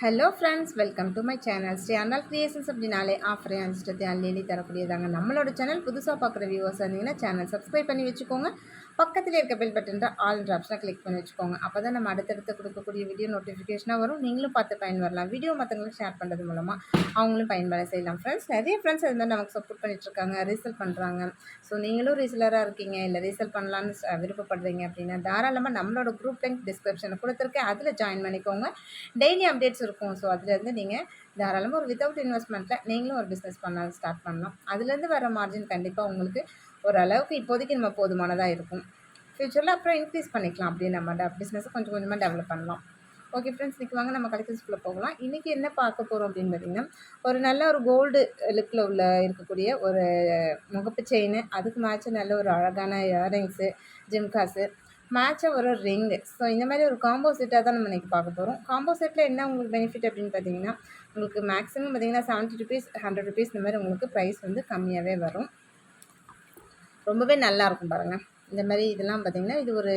Hello friends, welcome to my channel creations அப்படின்னாலே ஆஃபரே அனுப்பிச்சிட்டு அள்ளி தரக்கூடியதாங்க நம்மளோட சேனல். புதுசாக பார்க்குற வியூவர்ஸ் இருந்தீங்கன்னா சேனல் சப்ஸ்கிரைப் பண்ணி வச்சுக்கோங்க. பக்கத்தில் இருக்க பெல் பட்டன்ற ஆல்ன்ற ஆப்ஷனை கிளிக் பண்ணி வச்சுக்கோங்க. அப்போ தான் நம்ம அடுத்தடுத்து கொடுக்கக்கூடிய வீடியோ நோட்டிஃபிகேஷனாக வரும். நீங்களும் பார்த்து பயன்பெறலாம். வீடியோ மற்றவங்களுக்கு ஷேர் பண்ணுறது மூலமாக அவங்களும் பயன்பெற செய்யலாம். ஃப்ரெண்ட்ஸ், நிறைய ஃப்ரெண்ட்ஸ் அது மாதிரி நமக்கு சப்போர்ட் பண்ணிட்டுருக்காங்க, ரீசேல் பண்ணுறாங்க. ஸோ நீங்களும் ரீசேலராக இருக்கீங்க, இல்லை ரீசேல் பண்ணலான்னு விருப்பப்படுறீங்க அப்படின்னா தாராளமாக நம்மளோட குரூப் லிங்க் டிஸ்கிரிப்ஷனில் கொடுத்துருக்கேன், அதில் ஜாயின் பண்ணிக்கோங்க. டெய்லி அப்டேட்ஸ் இருக்கும். ஸோ அதுலேருந்து நீங்கள் தாராளமாக ஒரு வித்தவுட் இன்வெஸ்ட்மெண்ட்டில் நீங்களும் ஒரு பிஸ்னஸ் பண்ண ஸ்டார்ட் பண்ணலாம். அதுலேருந்து வர மார்ஜின் கண்டிப்பாக உங்களுக்கு ஓரளவுக்கு இப்போதைக்கு நம்ம போதுமானதாக இருக்கும். ஃப்யூச்சரில் அப்புறம் இன்க்ரீஸ் பண்ணிக்கலாம். அப்படியே நம்ம பிஸ்னஸை கொஞ்சம் கொஞ்சமாக டெவலப் பண்ணலாம். ஓகே ஃப்ரெண்ட்ஸ், இன்றைக்கி வாங்க நம்ம கலெக்ஷன்ஸ்குள்ளே போகலாம். இன்றைக்கி என்ன பார்க்க போகிறோம் அப்படின்னு பார்த்திங்கன்னா, ஒரு நல்ல ஒரு கோல்டு லுக்கில் உள்ள இருக்கக்கூடிய ஒரு முகப்பு செயின், அதுக்கு மேட்சாக நல்ல ஒரு அழகான இயரிங்ஸு, ஜிம்காஸு, மேட்சாக ஒரு ரிங்கு. ஸோ இந்த மாதிரி ஒரு காம்போ செட்டாக தான் நம்ம இன்றைக்கி பார்க்க போகிறோம். காம்போ செட்டில் என்ன உங்களுக்கு பெனிஃபிட் அப்படின்னு பார்த்தீங்கன்னா, உங்களுக்கு மேக்ஸிமம் பார்த்திங்கன்னா ₹70, ₹100 இந்த மாதிரி உங்களுக்கு ப்ரைஸ் வந்து கம்மியாகவே வரும். ரொம்பவே நல்லாயிருக்கும் பாருங்கள். இந்த மாதிரி இதெல்லாம் பார்த்திங்கன்னா, இது ஒரு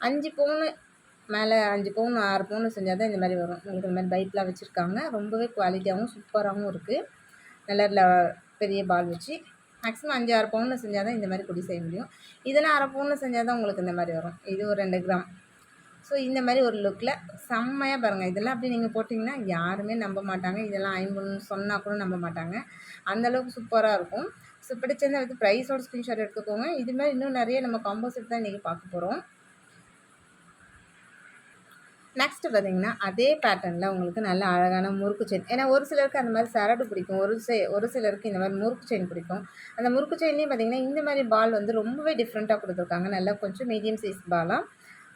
5 பவுனு மேலே 5 பவுன் 6 பவுன் செஞ்சால் தான் இந்த மாதிரி வரும். உங்களுக்கு இந்த மாதிரி பைப்லாம் வச்சுருக்காங்க. ரொம்பவே குவாலிட்டியாகவும் சூப்பராகவும் இருக்குது. நல்ல பெரிய பால் வச்சு மேக்ஸிமம் 5, 6 பவுனில் செஞ்சால் தான் இந்த மாதிரி கொடி செய்ய முடியும். இதெல்லாம் 1/2 பவுனில் செஞ்சால் தான் உங்களுக்கு இந்த மாதிரி வரும். இது ஒரு 2 கிராம். ஸோ இந்த மாதிரி ஒரு லுக்கில் செம்மையாக பாருங்கள். இதெல்லாம் அப்படி நீங்கள் போட்டிங்கன்னா யாருமே நம்ப மாட்டாங்க. இதெல்லாம் 5 சொன்னால் கூட நம்ப மாட்டாங்க. அந்தளவுக்கு சூப்பராக இருக்கும். ஸோ பிடிச்சிருந்தா வந்து ப்ரைஸோட ஸ்க்ரீன்ஷாட் எடுத்துக்கோங்க. இது மாதிரி இன்னும் நிறைய நம்ம காம்போசிட் தான் இன்றைக்கி பார்க்க போகிறோம். நெக்ஸ்ட்டு பார்த்திங்கன்னா, அதே பேட்டர்னில் உங்களுக்கு நல்ல அழகான முறுக்கு செயின். ஏன்னா ஒரு சிலருக்கு அந்த மாதிரி சரடு பிடிக்கும், ஒரு சிலருக்கு இந்த மாதிரி முறுக்கு செயின் பிடிக்கும். அந்த முறுக்கு செயின்லேயும் பார்த்திங்கன்னா இந்த மாதிரி பால் வந்து ரொம்பவே டிஃப்ரெண்ட்டாக கொடுத்துருக்காங்க. நல்லா கொஞ்சம் மீடியம் சைஸ் பாலாக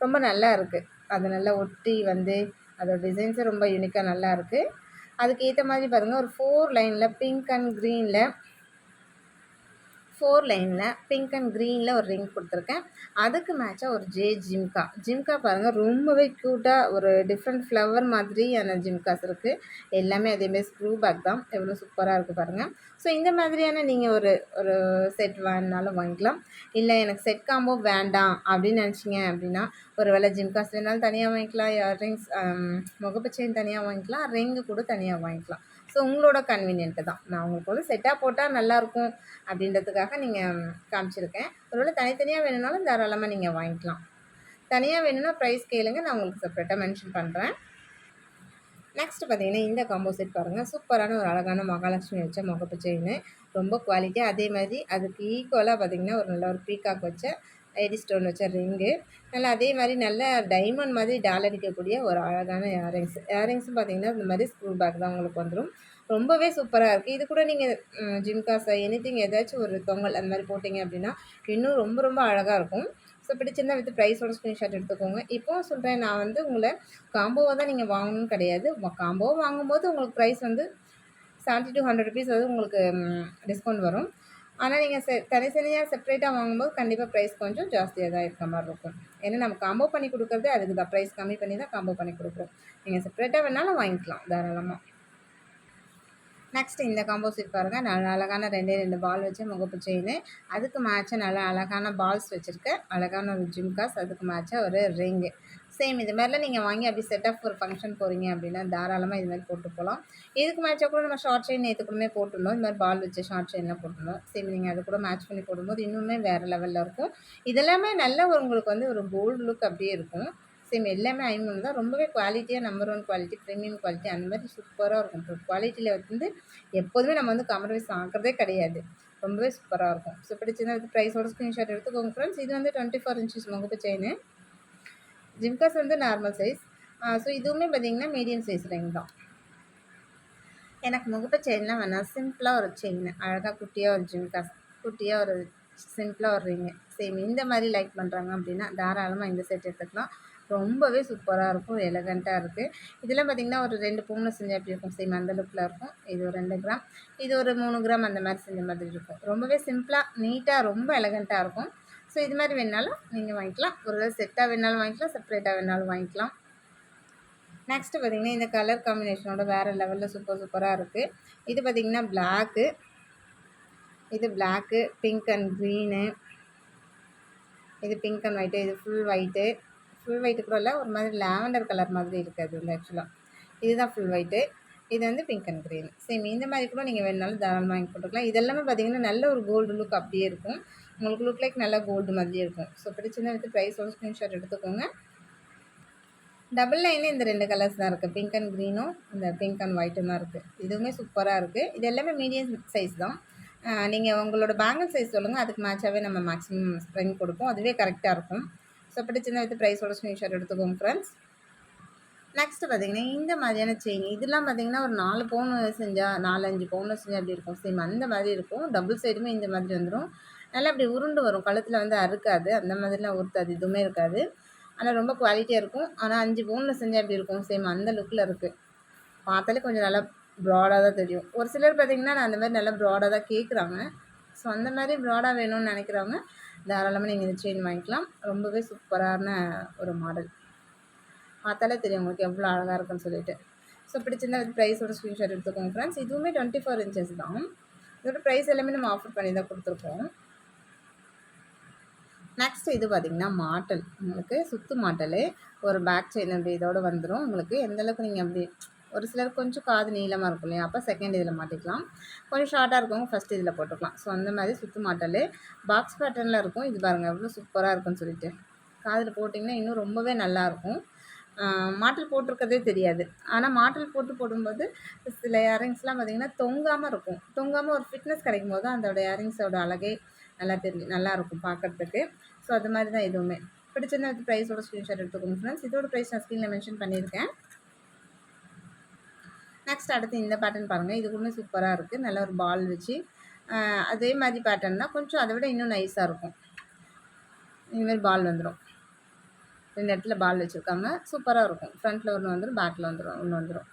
ரொம்ப நல்லா இருக்குது. அது நல்லா ஒட்டி வந்து அதோட டிசைன்ஸும் ரொம்ப யூனிக்காக நல்லா இருக்குது. அதுக்கு ஏற்ற மாதிரி பாருங்கள், ஒரு 4 லைனில் பிங்க் அண்ட் க்ரீனில் 4 லைனில் பிங்க் அண்ட் க்ரீனில் ஒரு ரிங் கொடுத்துருக்கேன். அதுக்கு மேட்சாக ஒரு ஜிம்கா பாருங்கள், ரொம்பவே க்யூட்டாக ஒரு டிஃப்ரெண்ட் ஃப்ளவர் மாதிரியான ஜிம்காஸ் இருக்குது. எல்லாமே அதேமாதிரி ஸ்க்ரூ பேக் தான். எவ்வளோ சூப்பராக இருக்குது பாருங்கள். ஸோ இந்த மாதிரியான நீங்கள் ஒரு ஒரு செட் வேணுனாலும் வாங்கிக்கலாம். இல்லை எனக்கு செட் காம்போ வேண்டாம் அப்படின்னு நினச்சிங்க அப்படின்னா, ஒரு வேளை ஜிம்காஸ் வேணாலும் தனியாக வாங்கிக்கலாம், இயர்ரிங்ஸ் முகப்பு செயின் தனியாக வாங்கிக்கலாம், ரிங்கு கூட தனியாக வாங்கிக்கலாம். ஸோ உங்களோட கன்வீனியன்ட்டு தான். நான் உங்களுக்கு வந்து செட்டாக போட்டால் நல்லாயிருக்கும் அப்படின்றதுக்காக நீங்கள் காமிச்சிருக்கேன். ஒருவேளை தனித்தனியாக வேணும்னாலும் தாராளமாக நீங்கள் வாங்கிக்கலாம். தனியாக வேணும்னா ப்ரைஸ் கேளுங்க, நான் உங்களுக்கு செப்பரேட்டாக மென்ஷன் பண்ணுறேன். நெக்ஸ்ட்டு பார்த்திங்கன்னா, இந்த காம்போ செட் பாருங்கள். சூப்பரான ஒரு அழகான மகாலட்சுமி வச்ச முகப்பு செயின், ரொம்ப குவாலிட்டியாக. அதே மாதிரி அதுக்கு ஈக்குவலாக பார்த்திங்கன்னா ஒரு நல்ல ஒரு பீகாக் வச்ச ஐடி ஸ்டோன் வச்ச ரிங்கு, நல்லா அதே மாதிரி நல்ல டைமண்ட் மாதிரி அடிக்கக்கூடிய ஒரு அழகான இயரிங்ஸும் பார்த்திங்கன்னா இந்த மாதிரி ஸ்க்ரூ பேக் தான் உங்களுக்கு வந்துடும். ரொம்பவே சூப்பராக இருக்குது. இது கூட நீங்கள் ஜிம்காஸை எனிதிங் ஏதாச்சும் ஒரு தொங்கல் அந்த மாதிரி போட்டிங்க அப்படின்னா இன்னும் ரொம்ப ரொம்ப அழகாக இருக்கும். ஸோ பிடிச்சிருந்தா வித் ப்ரைஸோட ஸ்க்ரீன்ஷாட் எடுத்துக்கோங்க. இப்போவும் சொல்கிறேன், நான் வந்து உங்களை காம்போவாக தான் நீங்கள் வாங்கணும்னு கிடையாது. காம்போவாக வாங்கும்போது உங்களுக்கு ப்ரைஸ் வந்து ₹70 to ₹100 வந்து உங்களுக்கு டிஸ்கவுண்ட் வரும். ஆனால் நீங்கள் தனித்தனியாக செப்பரேட்டாக வாங்கும்போது கண்டிப்பாக ப்ரைஸ் கொஞ்சம் ஜாஸ்தியாக தான் இருக்க மாதிரி இருக்கும். ஏன்னா நம்ம காம்போ பண்ணி கொடுக்குறதே அதுக்கு தான், ப்ரைஸ் கம்மி பண்ணி தான் காம்போ பண்ணி கொடுக்குறோம். நீங்கள் செப்பரேட்டாக வேணாலும் வாங்கிக்கலாம் தாராளமாக. நெக்ஸ்ட்டு இந்த காம்போ செட் பாருங்கள். நல்ல அழகான 2 பால் வச்சு முகப்பு செயின், அதுக்கு மேட்சாக நல்லா அழகான பால்ஸ் வச்சுருக்கேன். அழகான ஒரு ஜிம்காஸ், அதுக்கு மேட்சாக ஒரு ரிங்கு. சேம் இது மாதிரிலாம் நீங்கள் வாங்கி அப்படி செட் ஆஃப் ஒரு ஃபங்க்ஷன் போகிறீங்க அப்படின்னா தாராளமாக இது மாதிரி போட்டு போகலாம். இதுக்கு மேட்சாக கூட நம்ம ஷார்ட் செயின் நேற்றுக்குமே போட்டுருந்தோம். இந்த மாதிரி பால் வச்சு ஷார்ட் செயின்லாம் போட்டுருந்தோம். சேம் நீங்கள் அது கூட மேட்ச் பண்ணி போடும்போது இன்னுமே வேறு லெவலில் இருக்கும். இதெல்லாமே நல்ல உங்களுக்கு வந்து ஒரு கோல்டு லுக் அப்படியே இருக்கும். சேம் எல்லாமே 5 தான். ரொம்பவே குவாலிட்டியாக நம்பர் 1 குவாலிட்டி, ப்ரீமியம் குவாலிட்டி அந்த மாதிரி சூப்பராக இருக்கும். இப்போ குவாலிட்டியில் வந்து எப்போதுமே நம்ம வந்து காம்ப்ரமைஸ் ஆகிறதே கிடையாது. ரொம்பவே சூப்பராக இருக்கும். ஸோ பிடிச்சிருந்தா வித் ப்ரைஸோட ஸ்க்ரீன்ஷாட் எடுத்துக்கோங்க ஃப்ரெண்ட்ஸ். இது வந்து 24 இன்ச்சஸ் முகப்பு செயின். ஜிம்காஸ் வந்து நார்மல் சைஸ். ஸோ இதுவுமே பார்த்திங்கன்னா மீடியம் சைஸ் ரிங் தான். எனக்கு முகப்பு செயின்லாம் வேணாம், சிம்பிளாக ஒரு செயின், அழகாக குட்டியாக ஒரு ஜிம்காஸ், குட்டியாக ஒரு சிம்பிளாக ஒரு ரிங்கு. சேம் இந்த மாதிரி லைக் பண்ணுறாங்க அப்படின்னா தாராளமாக இந்த செட் எடுத்துக்கலாம். ரொம்பவே சூப்பராக இருக்கும், எலகண்ட்டாக இருக்குது. இதெல்லாம் பார்த்திங்கன்னா ஒரு 2 பவுனில் செஞ்சால் எப்படி இருக்கும், சேம் அந்த லுக்கில் இருக்கும். இது ஒரு 2 கிராம், இது ஒரு 3 கிராம் அந்த மாதிரி செஞ்ச மாதிரி இருக்கும். ரொம்பவே சிம்பிளாக நீட்டாக ரொம்ப எலகண்ட்டாக இருக்கும். ஸோ இது மாதிரி வேணாலும் நீங்கள் வாங்கிக்கலாம். ஒரு செட்டாக வேணாலும் வாங்கிக்கலாம், செப்பரேட்டாக வேணாலும் வாங்கிக்கலாம். நெக்ஸ்ட்டு பார்த்திங்கன்னா, இந்த கலர் காம்பினேஷனோட வேறு லெவலில் சூப்பராக இருக்குது. இது பார்த்திங்கன்னா பிளாக்கு, இது பிளாக்கு, பிங்க் அண்ட் க்ரீனு, இது பிங்க் அண்ட் ஒயிட்டு, இது ஃபுல் ஒயிட்டு கூட இல்லை, ஒரு மாதிரி லாவெண்டர் கலர் மாதிரி இருக்குது அது வந்து ஆக்சுவலாக. இதுதான் ஃபுல் ஒயிட்டு. இது வந்து பிங்க் அண்ட் க்ரீன். சேம் இந்த மாதிரி கூட நீங்கள் வேணுனாலும் தாராளமாக வாங்கி போட்டுக்கலாம். இது எல்லாமே பார்த்தீங்கன்னா நல்ல ஒரு கோல்டு லுக் அப்படியே இருக்கும். உங்களுக்கு லுக் லைக் நல்லா கோல்டு மாதிரியே இருக்கும். ஸோ பிடிச்சிருந்தா வித் ப்ரைஸோட ஸ்க்ரீன்ஷாட் எடுத்துக்கோங்க. டபுள் லைனில் இந்த 2 கலர்ஸ் தான் இருக்குது. பிங்க் அண்ட் க்ரீனும் இந்த பிங்க் அண்ட் ஒயிட்டும் தான் இருக்குது. இதுவுமே சூப்பராக இருக்குது. இது எல்லாமே மீடியம் சைஸ் தான். நீங்கள் உங்களோட பேங்கிள் சைஸ் சொல்லுங்கள், அதுக்கு மேட்சாகவே நம்ம மேக்ஸிமம் ஸ்ப்ரிங் கொடுப்போம். அதுவே கரெக்டாக இருக்கும். ஸோ பிடிச்சிருந்தா வித் ப்ரைஸோட ஸ்க்ரீன்ஷாட் எடுத்துக்கோங்க ஃப்ரெண்ட்ஸ். நெக்ஸ்ட்டு பார்த்தீங்கன்னா இந்த மாதிரியான செயின் இதெல்லாம் பார்த்தீங்கன்னா ஒரு 4 பவுன் செஞ்சால் 4, 5 பவுனில் செஞ்சால் அப்படி இருக்கும். சேம் அந்த மாதிரி இருக்கும். டபுள் சைடுமே இந்த மாதிரி வந்துடும். நல்லா அப்படி உருண்டு வரும். கழுத்தில் வந்து அறுக்காது. அந்த மாதிரிலாம் உருத்தாது. எதுவுமே இருக்காது. ஆனால் ரொம்ப குவாலிட்டியாக இருக்கும். ஆனால் 5 பவுனில் செஞ்சால் எப்படி இருக்கும்? சேம் அந்த லுக்கில் இருக்குது. பார்த்தாலே கொஞ்சம் நல்லா ப்ராடாக தான் தெரியும். ஒரு சிலர் பார்த்திங்கன்னா நான் அந்த மாதிரி நல்லா ப்ராடாக தான் கேட்குறாங்க. ஸோ அந்த மாதிரி ப்ராடாக வேணும்னு நினைக்கிறவங்க தாராளமாக நீங்கள் இந்த செயின் வாங்கிக்கலாம். ரொம்பவே சூப்பரான ஒரு மாடல். பார்த்தாலே தெரியும் உங்களுக்கு எவ்வளோ அழகாக இருக்குன்னு சொல்லிட்டு. ஸோ பிடிச்சிருந்தா அது ப்ரைஸோட ஸ்க்ரீன்ஷாட் எடுத்துக்கோங்க ஃப்ரெண்ட்ஸ். இதுவுமே 24 இன்ச்சஸ் தான். இதோட ப்ரைஸ் எல்லாமே நம்ம ஆஃபர் பண்ணி தான் கொடுத்துருக்கோம். நெக்ஸ்ட் இது பார்த்திங்கன்னா மாட்டல். உங்களுக்கு சுத்து மாட்டல் ஒரு பேக் செயின் அப்படி இதோடு வந்துடும். உங்களுக்கு எந்தளவுக்கு நீங்கள் அப்படி ஒரு சிலருக்கு கொஞ்சம் காது நீளமாக இருக்கும் இல்லையா, அப்போ செகண்ட் இதில் மாட்டிக்கலாம். கொஞ்சம் ஷார்ட்டாக இருக்கவங்க ஃபஸ்ட் இதில் போட்டுக்கலாம். ஸோ அந்த மாதிரி சுத்து மாட்டல் பாக்ஸ் பேட்டர்னில் இருக்கும். இது பாருங்கள் எவ்வளோ சூப்பராக இருக்குன்னு சொல்லிட்டு. காதில் போட்டிங்கன்னா இன்னும் ரொம்பவே நல்லாயிருக்கும். மாட்டல் போட்டிருக்கதே தெரியாது. ஆனால் மாட்டல் போடும்போது சில இயரிங்ஸ்லாம் பார்த்திங்கன்னா தொங்காமல் இருக்கும். தொங்காமல் ஒரு ஃபிட்னஸ் கிடைக்கும் போது அதோட இயரிங்ஸோட அழகே நல்லாயிருக்கும் பார்க்குறதுக்கு. ஸோ அது மாதிரி தான் இதுவுமே. பிடிச்சிருந்தா அது ப்ரைஸோட ஸ்க்ரீன்ஷாட் எடுத்துக்கோங்க ஃப்ரெண்ட்ஸ். இதோட ப்ரைஸ் நான் ஸ்க்ரீனில் மென்ஷன் பண்ணியிருக்கேன். நெக்ஸ்ட் அடுத்து இந்த பேட்டர்ன் பாருங்கள். இதுக்குமே சூப்பராக இருக்குது. நல்ல ஒரு பால் வச்சு அதே மாதிரி பேட்டர்ன் தான். கொஞ்சம் அதை விட இன்னும் நைஸாக இருக்கும். இதுமாரி பால் வந்துடும். 2 இடத்துல பால் வச்சுருக்காங்க. சூப்பராக இருக்கும். ஃப்ரண்ட்டில் ஒன்று வந்துடும், பேக்கில் ஒன்று வந்துடும்.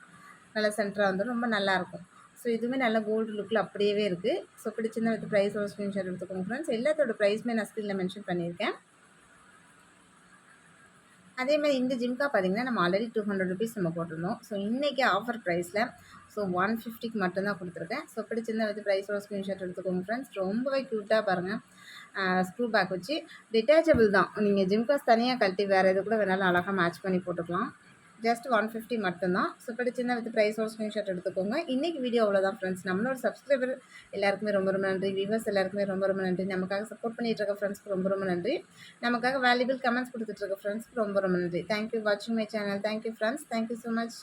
நல்லா சென்டராக வந்துடும். ரொம்ப நல்லாயிருக்கும். ஸோ இதுவுமே நல்ல கோல்டு லுக்கில் அப்படியே இருக்குது. ஸோ பிடிச்சிருந்தா வித் ப்ரைஸோட ஸ்க்ரீன்ஷாட் எடுத்துக்கோங்க ஃப்ரெண்ட்ஸ். எல்லாத்தோட ப்ரைஸுமே நான் ஸ்க்ரீனில் மென்ஷன் பண்ணியிருக்கேன். அதேமாதிரி இந்த ஜிம்கா பார்த்திங்கன்னா நம்ம ஆல்ரெடி 200 ருபீஸ் நம்ம போட்டிருந்தோம். ஸோ இன்றைக்கி ஆஃபர் ப்ரைஸில் ஸோ 150க்கு மட்டும்தான் கொடுத்துருக்கேன். ஸோ பிடிச்சிருந்தா வித் ப்ரைஸோட ஸ்க்ரீன்ஷாட் எடுத்துக்கோங்க ஃப்ரெண்ட்ஸ். ரொம்பவே க்யூட்டாக பாருங்கள். ஸ்க்ரூ பேக் வச்சு டிட்டாச்சபிள் தான். நீங்கள் ஜிம்காஸ் தனியாக கழட்டி வேறு எது கூட வேணாலும் அழகாக மேட்ச் பண்ணி போட்டுக்கலாம். ஜஸ்ட் 150 மட்டும்தான். ஸோ பிடிச்சிருந்தா வித் ப்ரைஸோட ஸ்க்ரீன்ஷாட் எடுத்துக்கோங்க. இன்றைக்கி வீடியோ அவ்வளோதான் ஃப்ரெண்ட்ஸ். நம்மளோட சப்ஸ்கிரைபர் எல்லாருக்குமே ரொம்ப ரொம்ப நன்றி. வியூவர்ஸ் எல்லாருக்குமே ரொம்ப ரொம்ப நன்றி. நமக்காக சப்போர்ட் பண்ணிகிட்டு இருக்க ஃப்ரெண்ட்ஸ்க்கு ரொம்ப ரொம்ப நன்றி. நமக்காக வேல்யூபிள் கமெண்ட்ஸ் கொடுத்துட்டு இருக்க ஃப்ரெண்ட்ஸ்க்கு ரொம்ப ரொம்ப நன்றி. தேங்க்யூ வாட்சிங் my channel. Thank you friends. Thank you so much.